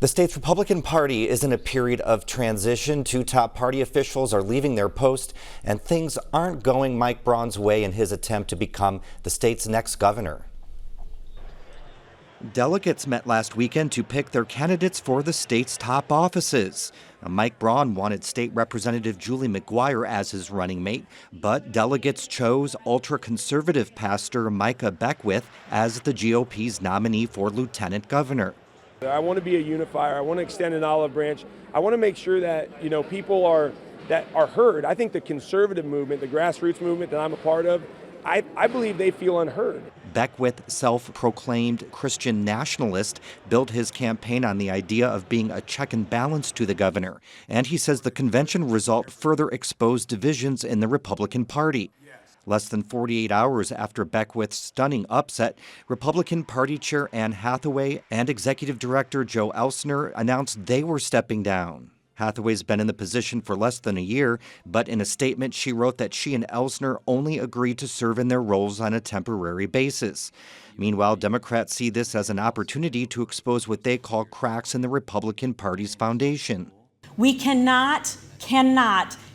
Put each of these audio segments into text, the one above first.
The state's Republican Party is in a period of transition. Two top party officials are leaving their post, and things aren't going Mike Braun's way in his attempt to become the state's next governor. Delegates met last weekend to pick their candidates for the state's top offices. Now, Mike Braun wanted State Representative Julie McGuire as his running mate, but delegates chose ultra-conservative pastor Micah Beckwith as the GOP's nominee for lieutenant governor. I want to be a unifier. I want to extend an olive branch. I want to make sure that, people are heard. I think the conservative movement, the grassroots movement that I'm a part of, I believe they feel unheard. Beckwith, self-proclaimed Christian nationalist, built his campaign on the idea of being a check and balance to the governor. And he says the convention result further exposed divisions in the Republican Party. Less than 48 hours after Beckwith's stunning upset, Republican Party Chair Anne Hathaway and Executive Director Joe Elsner announced they were stepping down. Hathaway's been in the position for less than a year, but in a statement she wrote that she and Elsner only agreed to serve in their roles on a temporary basis. Meanwhile, Democrats see this as an opportunity to expose what they call cracks in the Republican Party's foundation. We cannot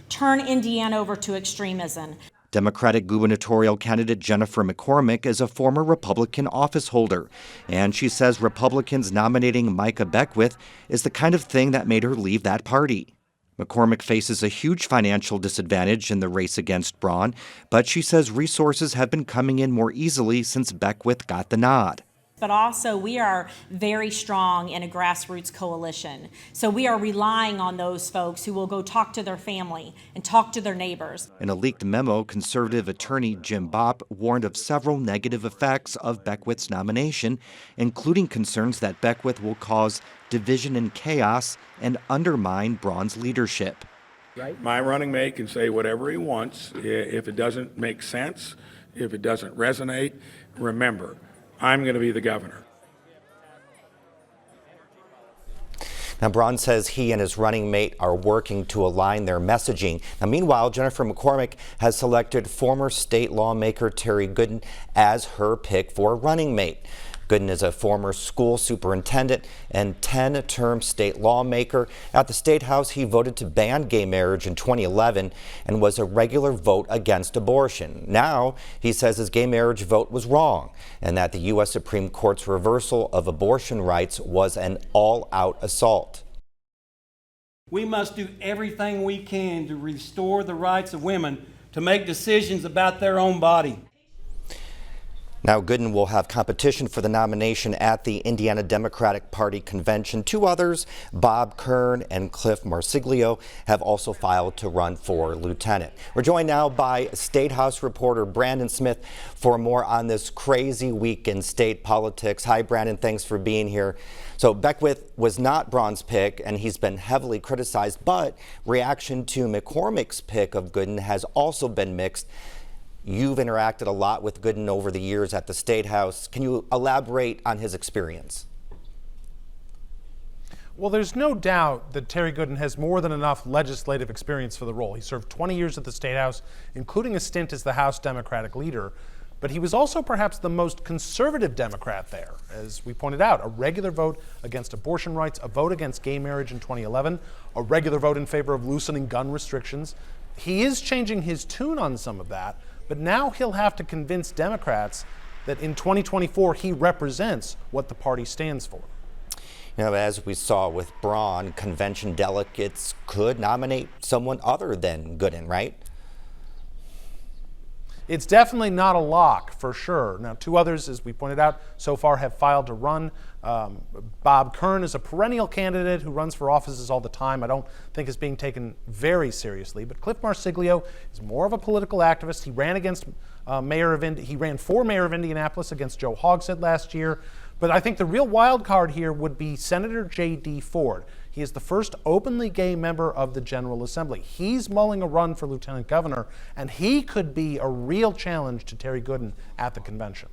turn Indiana over to extremism. Democratic gubernatorial candidate Jennifer McCormick is a former Republican officeholder, and she says Republicans nominating Micah Beckwith is the kind of thing that made her leave that party. McCormick faces a huge financial disadvantage in the race against Braun, but she says resources have been coming in more easily since Beckwith got the nod. But also we are very strong in a grassroots coalition. So we are relying on those folks who will go talk to their family and talk to their neighbors. In a leaked memo, conservative attorney Jim Bopp warned of several negative effects of Beckwith's nomination, including concerns that Beckwith will cause division and chaos and undermine Braun's leadership. My running mate can say whatever he wants. If it doesn't make sense, if it doesn't resonate, remember, I'm going to be the governor. Now, Braun says he and his running mate are working to align their messaging. Now, meanwhile, Jennifer McCormick has selected former state lawmaker Terry Gooden as her pick for running mate. Gooden is a former school superintendent and 10-term state lawmaker. At the State House, he voted to ban gay marriage in 2011 and was a regular vote against abortion. Now, he says his gay marriage vote was wrong and that the U.S. Supreme Court's reversal of abortion rights was an all-out assault. We must do everything we can to restore the rights of women to make decisions about their own body. Now, Gooden will have competition for the nomination at the Indiana Democratic Party convention. Two others, Bob Kern and Cliff Marsiglio, have also filed to run for lieutenant. We're joined now by State House reporter Brandon Smith for more on this crazy week in state politics. Hi, Brandon. Thanks for being here. So Beckwith was not Braun's pick, and he's been heavily criticized, but reaction to McCormick's pick of Gooden has also been mixed. You've interacted a lot with Gooden over the years at the State House. Can you elaborate on his experience? Well, there's no doubt that Terry Gooden has more than enough legislative experience for the role. He served 20 years at the State House, including a stint as the House Democratic leader. But he was also perhaps the most conservative Democrat there. As we pointed out, a regular vote against abortion rights, a vote against gay marriage in 2011, a regular vote in favor of loosening gun restrictions. He is changing his tune on some of that. But now he'll have to convince Democrats that in 2024 he represents what the party stands for. You know, as we saw with Braun, convention delegates could nominate someone other than Gooden, right? It's definitely not a lock, for sure. Now, two others, as we pointed out, so far have filed to run. Bob Kern is a perennial candidate who runs for offices all the time. I don't think is being taken very seriously. But Cliff Marsiglio is more of a political activist. He ran for mayor of Indianapolis against Joe Hogsett last year. But I think the real wild card here would be Senator J.D. Ford. He is the first openly gay member of the General Assembly. He's mulling a run for lieutenant governor, and he could be a real challenge to Terry Gooden at the convention.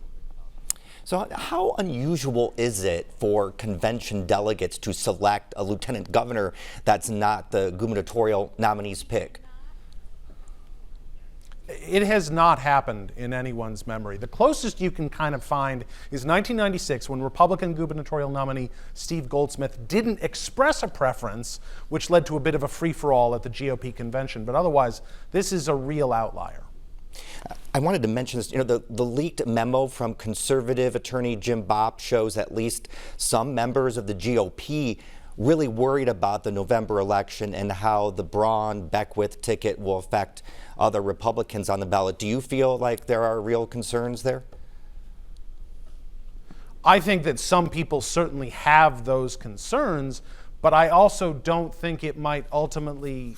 So how unusual is it for convention delegates to select a lieutenant governor that's not the gubernatorial nominee's pick? It has not happened in anyone's memory. The closest you can kind of find is 1996, when Republican gubernatorial nominee Steve Goldsmith didn't express a preference, which led to a bit of a free-for-all at the GOP convention. But otherwise, this is a real outlier. I wanted to mention this. The leaked memo from conservative attorney Jim Bopp shows at least some members of the GOP really worried about the November election and how the Braun-Beckwith ticket will affect other Republicans on the ballot. Do you feel like there are real concerns there? I think that some people certainly have those concerns, but I also don't think it might ultimately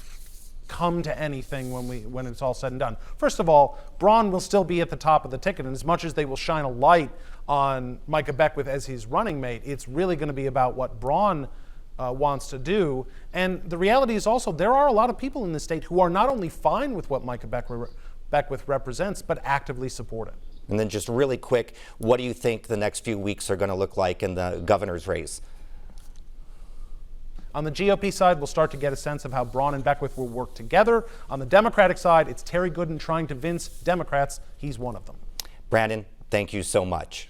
come to anything when it's all said and done. First of all, Braun will still be at the top of the ticket, and as much as they will shine a light on Micah Beckwith as his running mate, it's really going to be about what Braun wants to do. And the reality is also there are a lot of people in the state who are not only fine with what Micah Beckwith represents, but actively support it. And then just really quick, what do you think the next few weeks are going to look like in the governor's race? On the GOP side, we'll start to get a sense of how Braun and Beckwith will work together. On the Democratic side, it's Terry Gooden trying to convince Democrats he's one of them. Brandon, thank you so much.